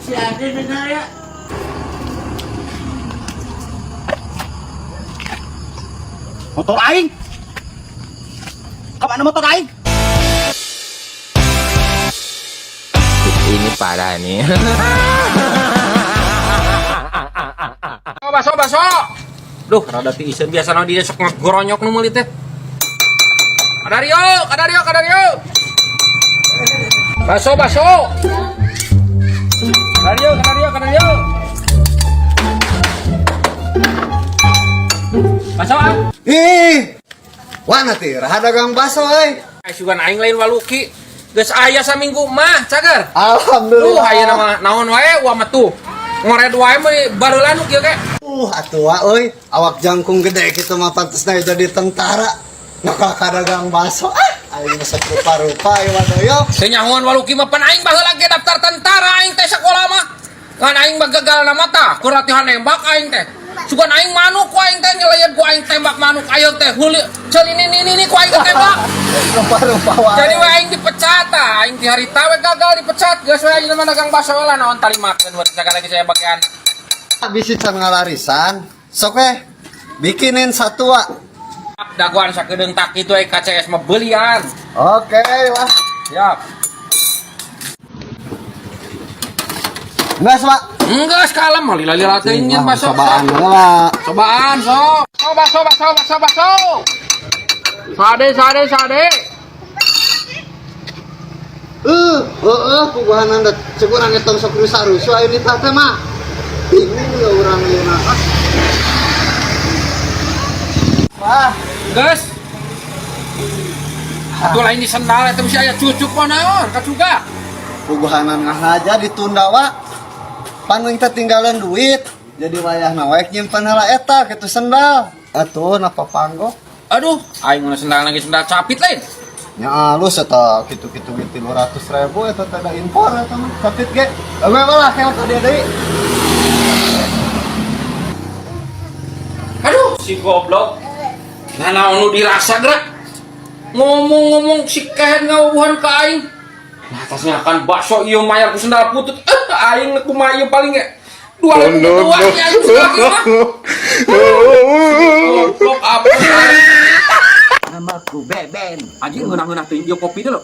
si Ade benar ya. Motor aing. Kemana motor aing? Ini parah nih. Baso. Duh, rada tiisen biasa na dia sok ngegoronyok nu meuli teh. Kadario. Baso. Kadario. Baso ah. Wah nanti raha dagang baso euy. Sugan aing lain waluki. Geus aya saminggu mah, cager. Alhamdulillah. Aya nama naon wae wa metu. Ngored wae mah barulan kieu ge. Atua euy, awak jangkung gede kitu mah pantesna jadi tentara. Nakal kadagang baso. Aing mah rupa-rupa ieu wadoyo. Teu nyahoan waluki mah pan aing baheula ge daftar tentara aing teh sakola mah. Ngan aing mah gagal na mata, ku latihan nembak aing teh. Sugan aing manuk ku aing teh nyeleyen ku aing tembak manuk ayeung teh heuli ceul ini ku aing tembak. Rupa-rupa wae. Jadi we aing dipecat tah, aing di harita we gagal dipecat. Geus we aing mah dagang baso lah naon talimakeun buat sagala ge saya bagian. Bisi can ngalarisan, sok bikinin satu wa. Daguan sakedeung tak kitu aya KCS mah beelian. Oke, wah. Siap. Ngas, Pak. Enggak kalem mah lila-lila teh nyen baso. Cobaan heula. Cobaan sok. Oh baso. Sade. Puguhanan da cekurang etong sok rusa-rusu aya di teh mah. Bingung ya urang ieu na. Wah, Gas. Atuh lain di sendal eta mesti aya cucuk mah naon kacuga. puguhanan ngah aja ditunda wa. Paning teh tinggalan duit. Jadi wayahna wae nyimpen heula eta kitu sendal. Atuh napa panggok? Aduh, aing mun sendal lagi sendal capit lain. Nya alus eta kitu-kitu 200.000 eta teh da impor eta mah capit ge. Awe lah keot dia deui. Aduh, si goblok. Nah naon nu dirasa gerak. Ngomong-ngomong si kehen ngawuhan ka aing. Nah, tasnya akan bakso ieu mayar ku sendal putut. Aing kumaha ieu paling ge 2.000 nya aing lagi mah. Goblok apa Namaku Beben. anjing ngeunah-ngeunah teh ieu kopi dulu.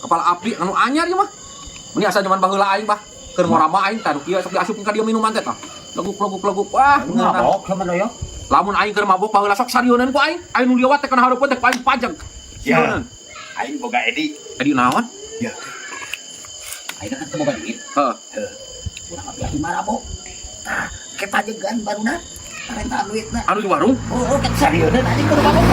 Kepala api anu anyar ieu mah. Ini asa zaman baheula aing bah. Keur morama aing tah kieu sok diasupkeun ka dieu minuman teh tah. Leguk. Wah, Ngabok sama doyo. lamun aing keur mabok baheula sok sarioneun ku aing. Aing nu liwat teh kana hareupeun teh paling pajang. Ya. Aing boga Edi. Edi naon? Ya. Ayo kan temu duit. Heeh. Urang abdi di Marabo. Nah, ke pajegan baruna. Renta duitna. Anu di warung? Oh, kan sarieun anjing keur mabok.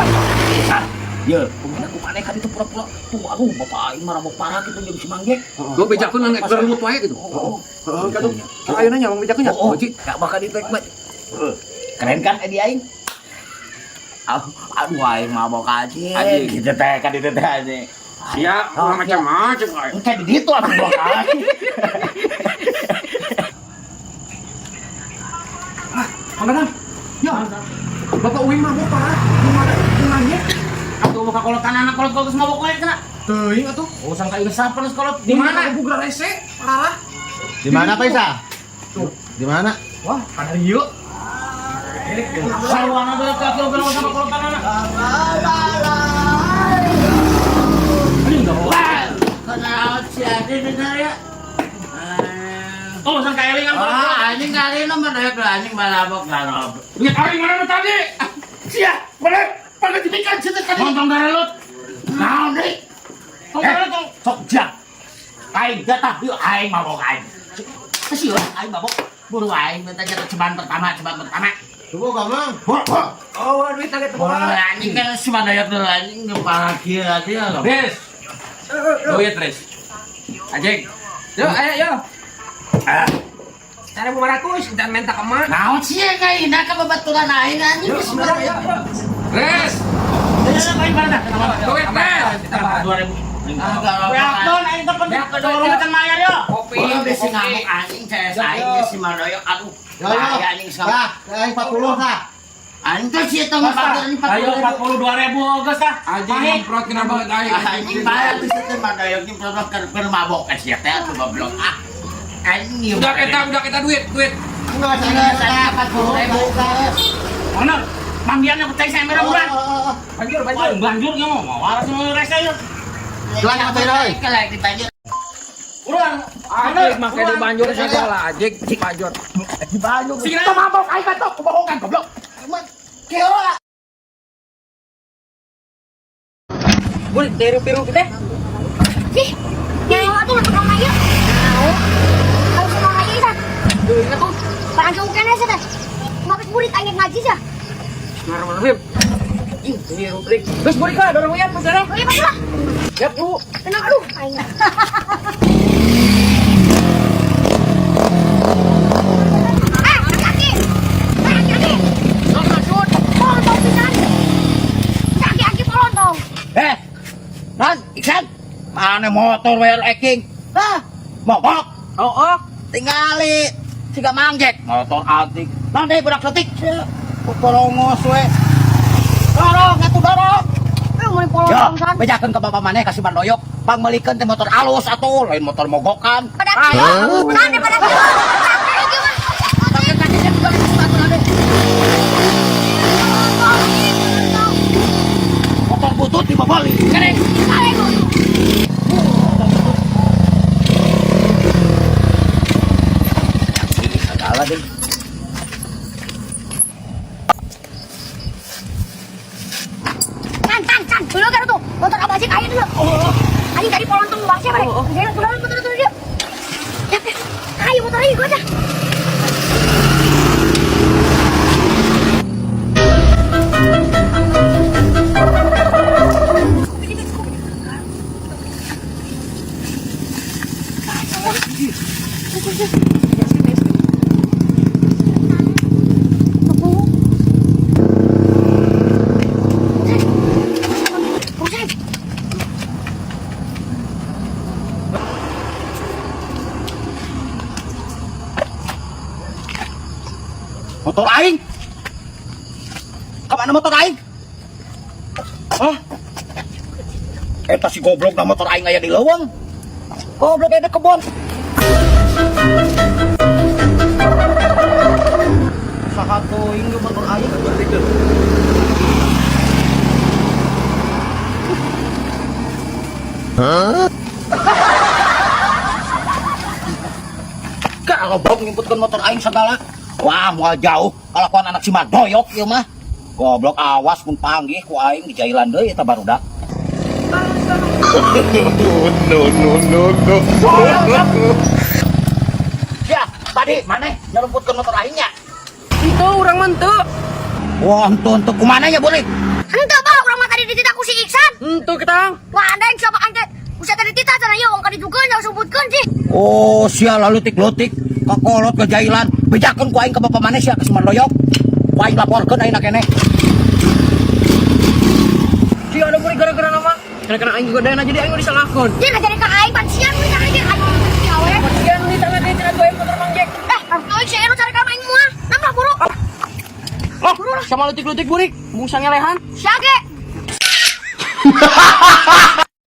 Pisan. Ye, kumaha ku maneh kan itu pura-pura. Tuh, aduh, bapak aing marabok parah kitu jeung si Mangge. Gua bejakeun nang berumut wae gitu. Oh. Kadu. Ayeuna nya mang bejakeun nya. Oh, Oji. gak bakal ditek bat. Keren kan Edi aing? Aduh aing mabok aja. Anjing. Kita teh kan itu teh anjing. Sia, macam-macam aing. Kayak di ditu atuh mabok aing. Kang ya. Bapak uing mabok parah. Gimana? Atuh muka kolotan anak kolot terus mabok wae kena. Teuing atuh. Oh sangka ieu sapan kolot. Di mana? Bugra rese, parah. Di mana Pak Isa? Tuh, di mana? Wah, kada ieu. Sawana teh kakil keur sama kolotan anak. Kenal si Ade benar ya? Oh sangka eling kan. Anjing kali nomor dayak anjing balabok galop. Lihat aing mana tadi? Sia, mana? Pada dibikin situ kan. Montong darelut. Naon deui? Sok jak. Aing jatah yuk aing mabok aing. Kasieu aing mabok. Buru aing minta jatah cobaan pertama. Coba Gamang. Oh, duit tadi Oh, anjing kan cuma daya tuh anjing ngebahagia aja loh. Res. Duit res. Anjing. Yo, ayo. Cara 500 kita minta ke mak. Naon sih ya kayak ini kan bebaturan aing anjing geus sebenarnya. Res. Ya main mana? Duit res. 2000. Beakon aing teh penting dorongkeun mayar yo. Kopi. Besi ngamuk anjing CS aing si Madoyo aduh. Bahaya anjing sekarang. Aing 40 tah. Anjing teh sieun teh ngapain 40. Ayo 42.000 geus tah. Anjing nyemprot kena banget aing. Anjing bahaya teh sieun Madoyo nyemprot keur mabok ka sia teh atuh goblok ah. Anjing. Udah kita duit. Enggak saya 40.000. Mana? Mambiannya percaya saya merah bulan. Banjur. Banjur nggak mau waras mau resa ya. Jualan apa Roy? Kalau di banjir. Buruan. Ajik make di banjur segala ajik banjur. Di Bandung. Sini Itu mabok aing kan tuh kebohongan goblok. Kero lah. Bul, tiru-tiru kita. Ih, nyawa tuh untuk orang aja. Kalau sama orang aja sah. Ingat tuh. Parang jauh kan aja dah. Ngapis burit angin ngaji sah. Mana Bim? Tiru-tiru. Terus buri ka dorong ya pas Oh iya paslah. Siap dulu. Tenang lu. Aing. Hati-hati. Hati-hati. Sok masuk. Polon tau pisan. Hati-hati polon tau. Nan, Iksan. Mana motor well eking? Hah? Mogok. Oh, Tingali. Siga mangjek. Motor antik. Nang deh budak setik. Pokolongos we. Dorong, atuh dorong. Mau polon Ya, tau san. bejakeun ke bapak maneh kasih bandoyok. Pang melikeun teh motor alus atuh, lain motor mogokan. Pada kilo. Nanti pada kilo. Ayo mah. Pakai kakinya juga satu lagi. Motor butut di bawah li. Kene. Ini segala deh. San. Dulu kan tuh. Motor apa sih kayak dulu. Ayo dari polon tong luar siapa deh. Jadi turun dia. Ayo motor ayo gua aja. Motor aing. Kemana motor aing? Hah? Eta si goblok na motor aing aya di leuweung. Goblok aya di kebon. Saha teuing ge motor aing berdikeun. Kak goblok ngimputkeun motor aing segala. Wah, moal jauh kalakuan anak si Madoyok ieu mah. Goblok awas mun panggih ku aing di jailan deui eta barudak. Ya, tadi maneh nyeremputkeun motor aingnya. Itu urang mentu. Wah, entu kumana ya boleh? Henteu bah urang mah tadi dititah ku si Iksan. Entu kita. Wah, anda yang siapa ante? Bisa tadi dititah sana yuk, ongkar ditukeun jauh sebutkeun sih. Oh, sia lalu tik-lutik kakolot ke jailan. Bejakeun ku aing ka bapak maneh sia ka si Madoyok. Ku aing laporkeun ayeuna keneh. Si ada buri gara-gara nama. Karena aing juga dana jadi aing disalahkeun. Dia nggak jadi ke aing, pansian lu cari dia aing. Ya weh. Sian di sana dia cenah gue motor mangjek. Aing sih lu cari ke aing mua. Nambah buru. Oh, sama letik-letik burik. Bungsangnya lehan. Siage.